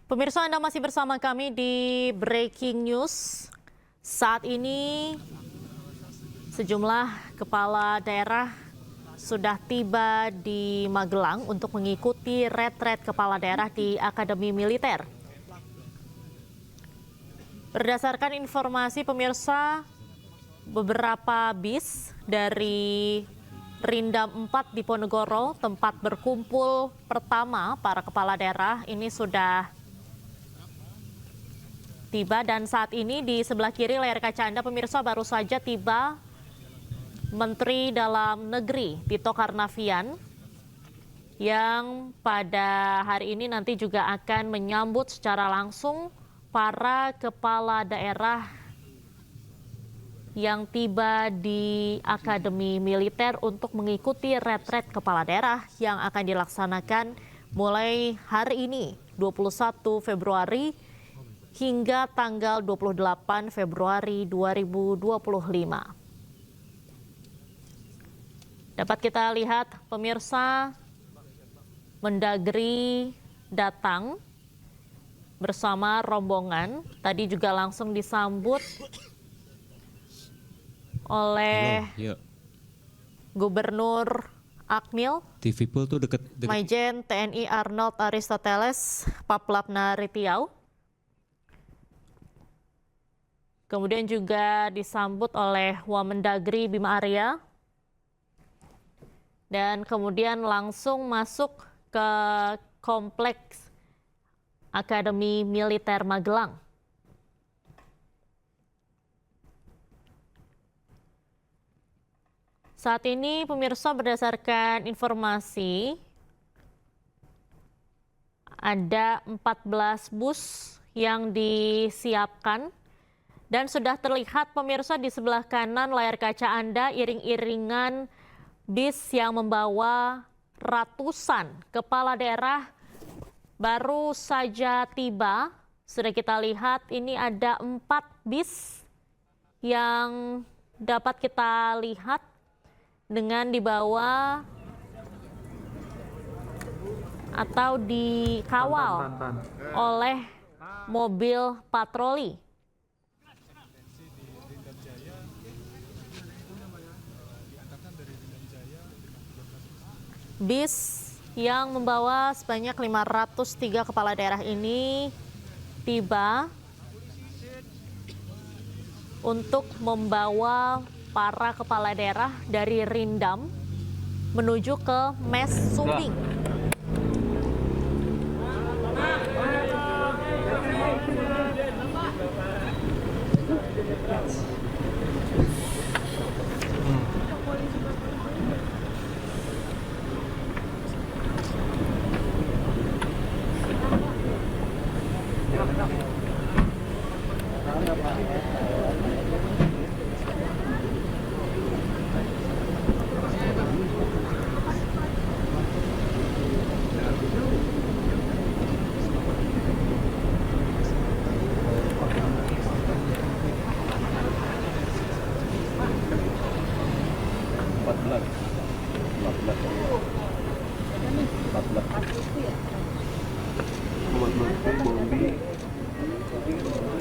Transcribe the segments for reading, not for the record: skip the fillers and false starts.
Pemirsa, Anda masih bersama kami di Breaking News. Saat ini sejumlah kepala daerah sudah tiba di Magelang untuk mengikuti retret kepala daerah di Akademi Militer. Berdasarkan informasi pemirsa, beberapa bis dari Rindam 4 di Ponegoro, tempat berkumpul pertama para kepala daerah, ini sudah tiba, dan saat ini di sebelah kiri layar kaca Anda pemirsa baru saja tiba Menteri Dalam Negeri Tito Karnavian yang pada hari ini nanti juga akan menyambut secara langsung para kepala daerah yang tiba di Akademi Militer untuk mengikuti retret kepala daerah yang akan dilaksanakan mulai hari ini 21 Februari hingga tanggal 28 Februari 2025. Dapat kita lihat pemirsa, Mendagri datang bersama rombongan, tadi juga langsung disambut oleh Gubernur Akmil, TV Pool tuh deket. Majen TNI Arnold Aristoteles Paplapna Ritiau. Kemudian juga disambut oleh Wamendagri Bima Arya. Dan kemudian langsung masuk ke kompleks Akademi Militer Magelang. Saat ini pemirsa, berdasarkan informasi ada 14 bus yang disiapkan dan sudah terlihat pemirsa di sebelah kanan layar kaca Anda iring-iringan bis yang membawa ratusan kepala daerah baru saja tiba. Sudah kita lihat ini ada 4 bis yang dapat kita lihat dengan dibawa atau dikawal oleh mobil patroli. Bis yang membawa sebanyak 503 kepala daerah ini tiba untuk membawa para kepala daerah dari Rindam menuju ke Mes Sumbing.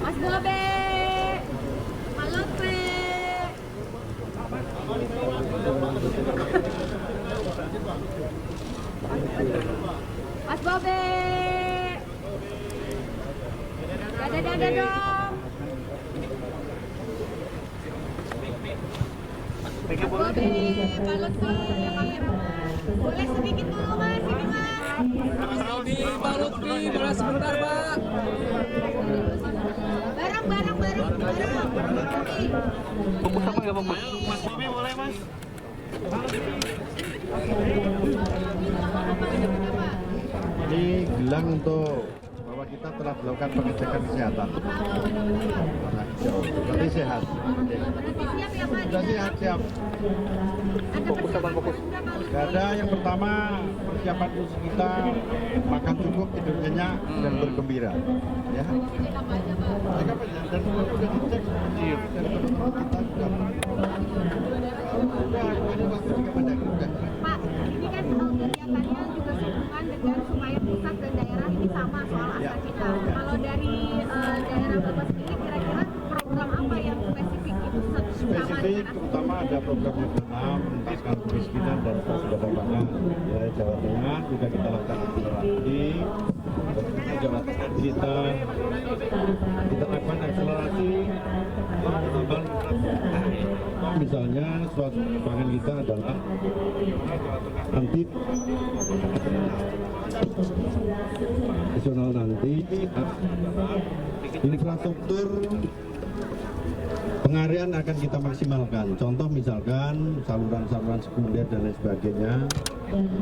Mas Bobe, halo Pe. Mas Bobe, dada dong. Mas Bobe, balut Pe, kamera. Boleh sedikit dulu Mas, ini Mas. Aldi, balut Pi, beras sebentar Pak. Barang. Bungkus apa nggak bungkus? Mas Bobi boleh Mas? Ini gelang untuk bahwa kita telah melakukan pengecekan kesehatan. Berarti sehat. Siap ya Pak? Sudah sehat, siap. Fokus apa fokus? Gak ada, yang pertama persiapan khusus kita makan cukup, tidur nyenyak, dan bergembira. Ya. Cekap aja Pak. Cekap aja, dan semua sudah dicek. Iya. Dan teman-teman kita sudah ada waktu juga banyak juga. Pak, ini kan kegiatannya juga sehubungan dengan supaya pusat dan daerah ini sama soal Ya. asal kita. ada program nasional menuntaskan kemiskinan dan swasembada pangan. Wilayah Jawa Tengah juga kita lakukan akselerasi. Jawa Tengah kita lakukan akselerasi. Misalnya swasembada pangan kita adalah nanti nasional nanti infrastruktur pengarian akan kita maksimalkan. Contoh misalkan saluran-saluran sekunder dan lain sebagainya,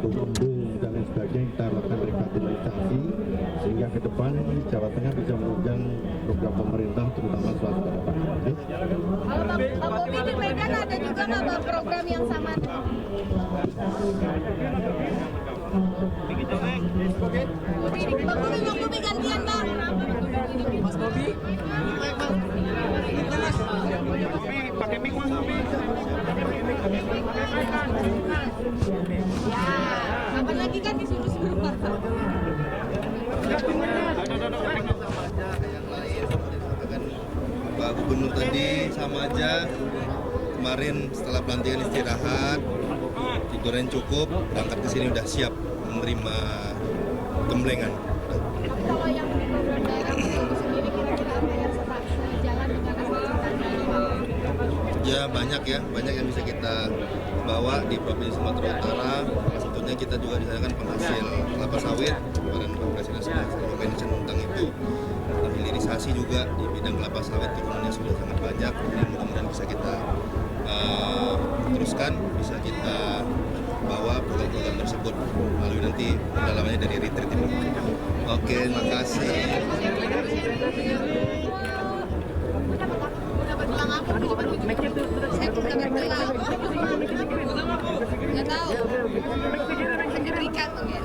untuk embung dan lain sebagainya kita lakukan revitalisasi sehingga ke depan Jawa Tengah bisa menunjang program pemerintah terutama swasembada pangan. Kalau Pak Bobi di Medan ada juga nggak Bang program yang sama? Bang Bobi gantian Bang. Mas Bobi. Pakai mic Mas Bobi. Ya, kapan lagi kan disuruh-suruh Pak. Pak Gubernur tadi sama aja. Kemarin setelah pelantikan istirahat, tidurnya cukup, berangkat ke sini udah siap menerima gemblengan. Kalau yang program daerah itu sendiri kira-kira apa yang sejalan dengan aspirasi? Ya banyak yang bisa kita bawa di Provinsi Sumatera Utara. Salah satunya kita juga disanakan penghasil kelapa sawit. Kemarin Pak Presiden sudah mention tentang itu. Dan hilirisasi juga di bidang kelapa sawit turunannya sudah sangat banyak. Ini mudah-mudahan bisa kita teruskan, bisa kita bawa program-program tersebut melalui nanti pendalamannya dari retreat ini. Oke, terima kasih. Saya belum dapat gelang. Nggak tahu. Akan diberikan mungkin.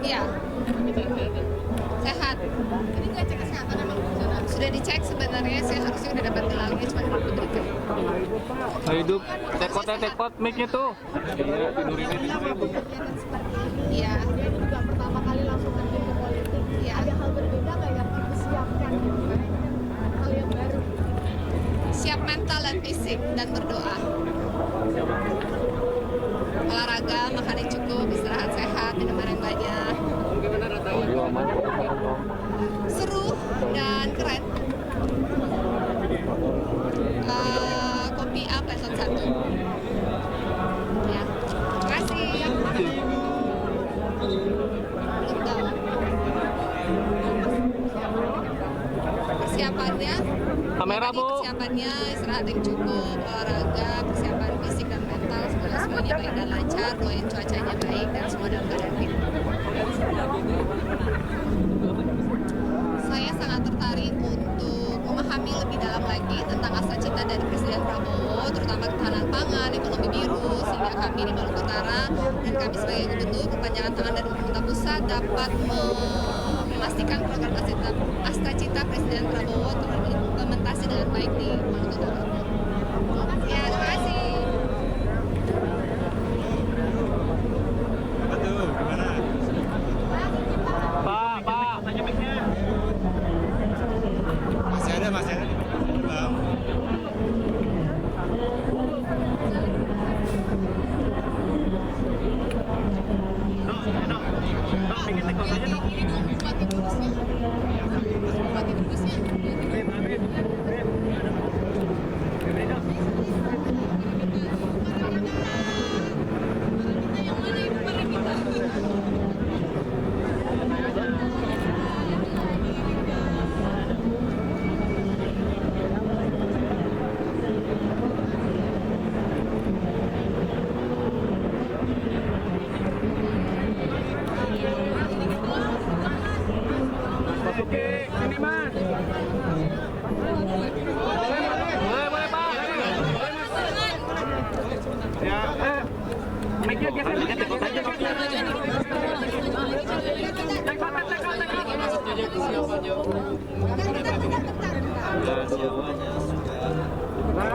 Iya. Sehat. Jadi nggak cek kesehatan emang sudah dicek sebenarnya saya harusnya udah dapat gelangnya cuma belum diberikan. Hidup tekot mic-nya tuh. Iya, tidurin ini. Iya. Dia juga pertama kali langsung terjun ke politik. Iya. Ada hal berbeda nggak yang dipersiapkan gitu kan? Hal yang baru. Siap mental dan fisik dan berdoa. Olahraga, makan yang cukup, istirahat sehat, minuman yang banyak. Seru dan keren. Kopi A Peson 1. Ya, terima kasih. Belum tahu. Persiapannya, Kamera, Bu. persiapannya istirahat yang cukup, olahraga, persiapan fisik dan mental, semuanya baik dan lancar, doain cuacanya baik dan semua dalam keadaan fit. Saya sangat tertarik untuk memahami lebih dalam lagi tentang cita dari Presiden Prabowo, terutama ketahanan pangan, ekonomi biru, sehingga kami di Maluku Utara dan kami sebagai gubernur kepanjangan tangan dari pemerintah pusat dapat memastikan program Cita Presiden Prabowo terimplementasi dengan baik di Maluku Utara. Ya, terima kasih. Pak. Tanya mic-nya. Masih ada. Bang.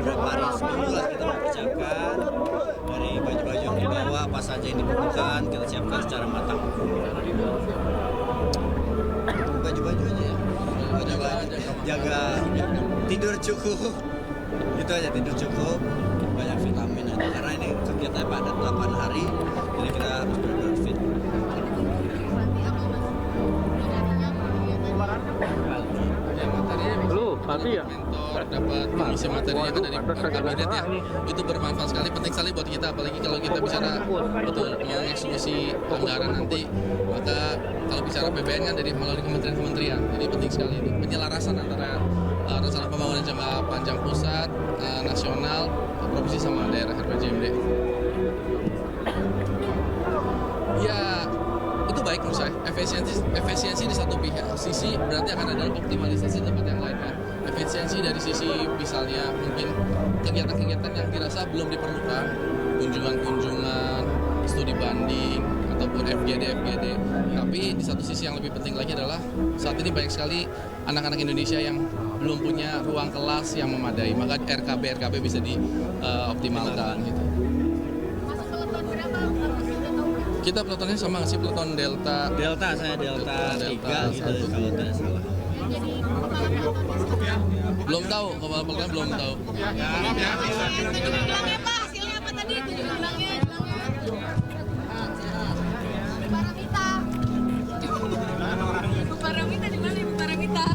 Beberapa hari sebelumlah kita mempersiapkan dari baju-baju yang dibawa, apa saja yang dibutuhkan, kita siapkan secara matang. Baju-baju aja ya, jaga tidur cukup, Itu aja, tidur cukup, banyak vitamin aja. Karena ini kegiatan pada 8 hari, jadi kita harus benar-benar fit. Lu, tapi ya? Mentor, dapat mengisi materi yang ada dari kabinet ya, itu bermanfaat sekali, penting sekali buat kita, apalagi kalau kita bicara betul mengeksekusi anggaran nanti, maka kalau bicara PBN kan dari melalui kementerian-kementerian, jadi penting sekali itu penyelarasan antara rencana pembangunan jangka panjang pusat, nasional, provinsi sama daerah RPJMD. Ya itu baik menurut saya, efisiensi di satu pihak, sisi berarti akan ada optimalisasi tempat yang lainnya. Efisiensi dari sisi misalnya mungkin kegiatan-kegiatan yang dirasa belum diperlukan, kunjungan-kunjungan, studi banding, ataupun FGD. Tapi di satu sisi yang lebih penting lagi adalah saat ini banyak sekali anak-anak Indonesia yang belum punya ruang kelas yang memadai, maka RKB bisa dioptimalkan gitu. Kita peletonnya sama nggak sih, peleton Delta? Saya Delta 3 gitu kalau tidak salah. Belum tahu, kepala peleton belum tahu. Bilangnya Pak, hasilnya apa tadi? Bilangnya. Paramita. Paramita di mana Ibu Paramita?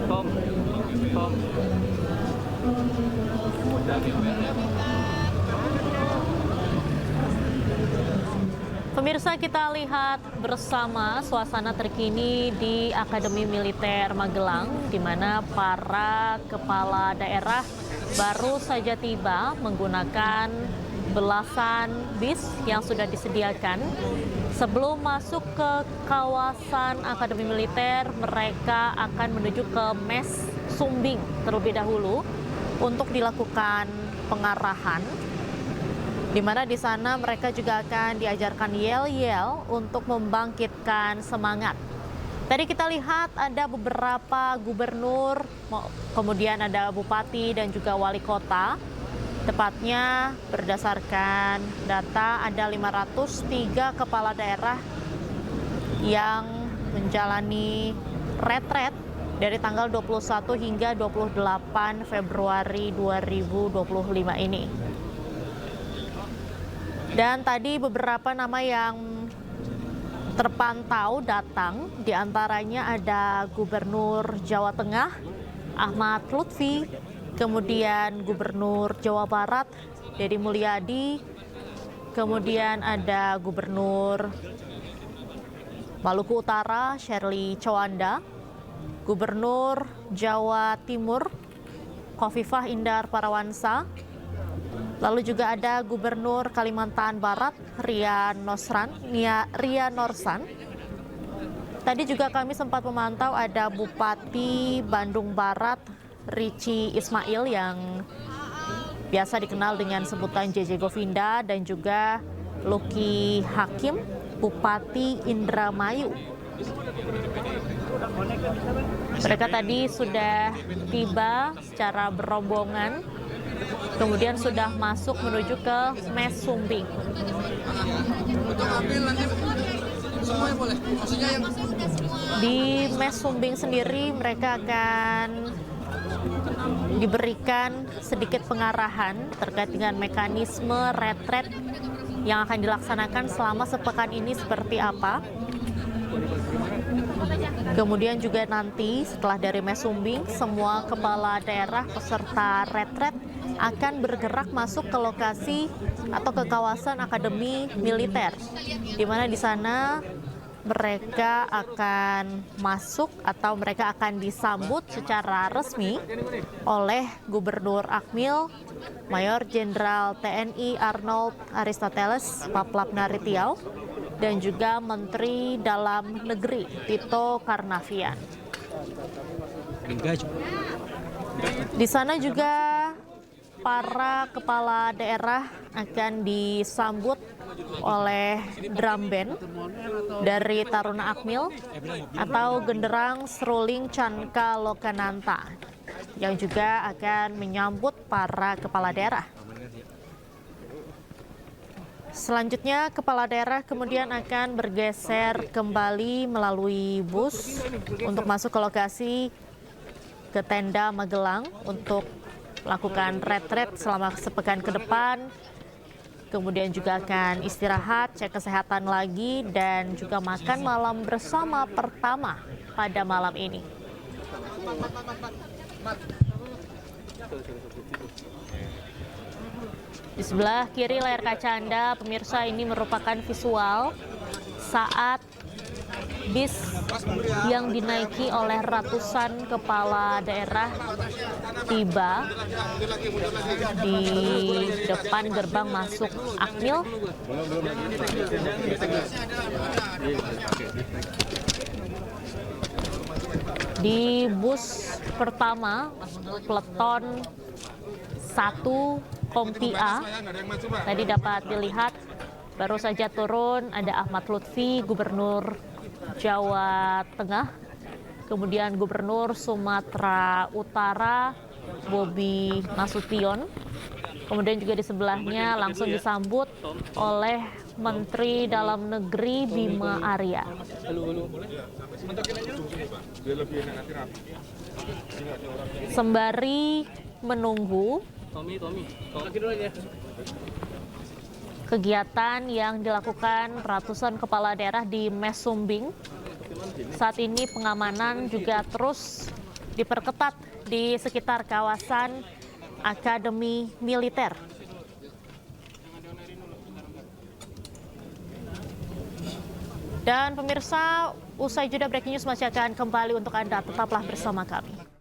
Tom. Pemirsa, kita lihat bersama suasana terkini di Akademi Militer Magelang, di mana para kepala daerah baru saja tiba menggunakan belasan bis yang sudah disediakan. Sebelum masuk ke kawasan Akademi Militer, mereka akan menuju ke Mes Sumbing terlebih dahulu untuk dilakukan pengarahan, di mana di sana mereka juga akan diajarkan yel-yel untuk membangkitkan semangat. Tadi kita lihat ada beberapa gubernur, kemudian ada bupati dan juga wali kota. Tepatnya berdasarkan data ada 503 kepala daerah yang menjalani retret dari tanggal 21 hingga 28 Februari 2025 ini. Dan tadi beberapa nama yang terpantau datang, diantaranya ada Gubernur Jawa Tengah, Ahmad Lutfi, kemudian Gubernur Jawa Barat, Deddy Mulyadi, kemudian ada Gubernur Maluku Utara, Shirley Chowanda, Gubernur Jawa Timur, Khofifah Indar Parawansa, lalu juga ada Gubernur Kalimantan Barat, Ria Norsan. Tadi juga kami sempat memantau ada Bupati Bandung Barat, Rici Ismail, yang biasa dikenal dengan sebutan JJ Govinda, dan juga Luki Hakim, Bupati Indramayu. Mereka tadi sudah tiba secara berombongan, kemudian sudah masuk menuju ke Mes Sumbing. Di Mes Sumbing sendiri mereka akan diberikan sedikit pengarahan terkait dengan mekanisme retret yang akan dilaksanakan selama sepekan ini seperti apa. Kemudian juga nanti setelah dari Mes Sumbing, semua kepala daerah peserta retret akan bergerak masuk ke lokasi atau ke kawasan Akademi Militer, di mana di sana mereka akan masuk atau mereka akan disambut secara resmi oleh Gubernur Akmil, Mayor Jenderal TNI Arnold Aristoteles Paplapnari Riau, dan juga Menteri Dalam Negeri Tito Karnavian. Di sana juga para kepala daerah akan disambut oleh drum band dari Taruna Akmil atau Genderang Seruling Canka Lokananta yang juga akan menyambut para kepala daerah. Selanjutnya, kepala daerah kemudian akan bergeser kembali melalui bus untuk masuk ke lokasi ke tenda Magelang untuk melakukan retret selama sepekan ke depan. Kemudian juga akan istirahat, cek kesehatan lagi, dan juga makan malam bersama pertama pada malam ini. Di sebelah kiri layar kaca Anda, pemirsa, ini merupakan visual saat bis yang dinaiki oleh ratusan kepala daerah tiba di depan gerbang masuk Akmil. Di bus pertama, peleton 1 Kompi A, tadi dapat dilihat baru saja turun ada Ahmad Lutfi, Gubernur Jawa Tengah, kemudian Gubernur Sumatera Utara Bobi Nasution, kemudian juga di sebelahnya langsung disambut oleh Menteri Dalam Negeri Bima Arya. Sembari menunggu kegiatan yang dilakukan ratusan kepala daerah di Mes Sumbing, saat ini pengamanan juga terus diperketat di sekitar kawasan Akademi Militer. Dan pemirsa, usai jeda breaking news masih akan kembali untuk Anda, tetaplah bersama kami.